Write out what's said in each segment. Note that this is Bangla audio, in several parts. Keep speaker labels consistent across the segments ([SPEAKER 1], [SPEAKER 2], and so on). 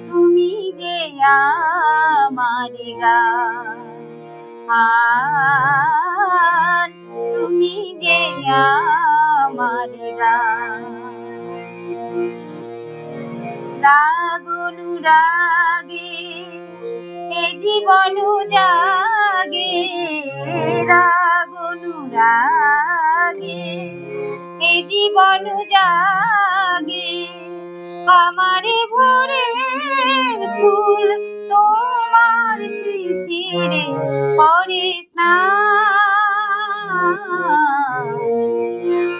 [SPEAKER 1] তুমি যে আমারি গান, তুমি যে আমারি গান। রাগ অনুরাগে এ জীবন জাগে, রাগ অনুরাগে এ জীবন জাগে। আমারে ভোরের ফুল তোমার শিশিরে করে স্নান।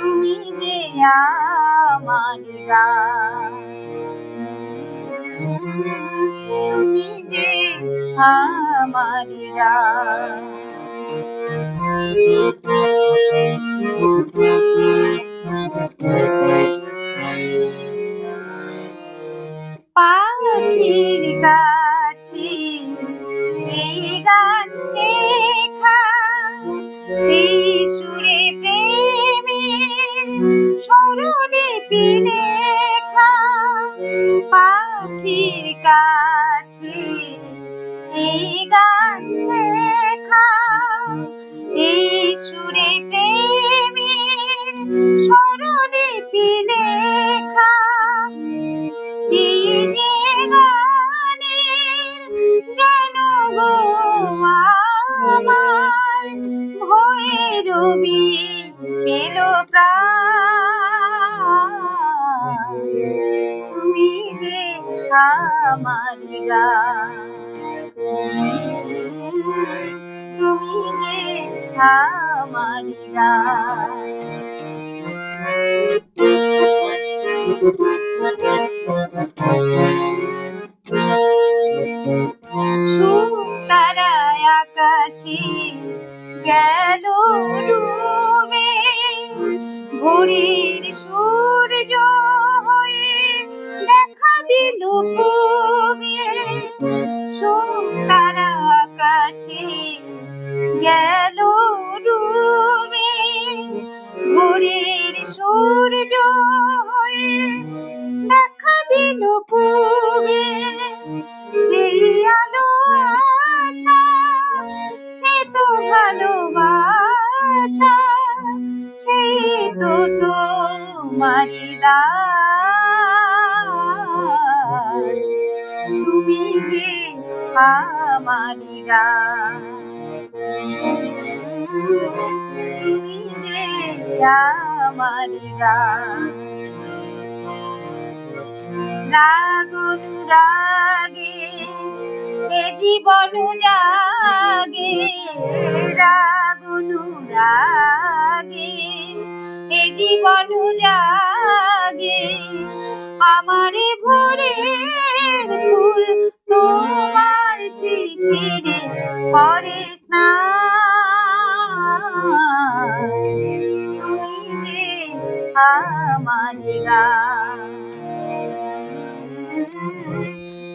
[SPEAKER 1] তুমি যে আমারি গান, তুমি যে আমারি গান। পাখির কাছে এই গান শেখা, এই সুরে প্রেমের স্বরলিপি লেখা। পাখির কাছে এই গান শেখা, এই সুরে প্রেমের স্বরলিপি লেখা। এই যে গানের যেন গো আমার ভৈরবী পেল প্রাণ। তুমি যে আমারি গান, তুমি যে আমারি গান। সুতারায় আকাশে গেল ডুবে, ভোরের সূর্য হয়ে দেখা দিল পূবে। সুতারা আকাশে গেল ডুবে, ভোরের সূর্য হয়ে দেখা দিল পূবে। সেই আলো আশা, সে তো ভালোবাসা, সেই তো তোমারি দান। তুমি যে আমারি গান, তুমি যে আমারি গান। রাগ অনুরাগে এ জীবন জাগে, রাগ অনুরাগে এ জীবন জাগে। আমারে ভোরের ফুল তোমার শিশিরে করে স্নান। তুমি যে আমারি গান,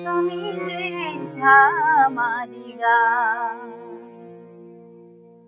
[SPEAKER 1] তুমি যে আমারি গান।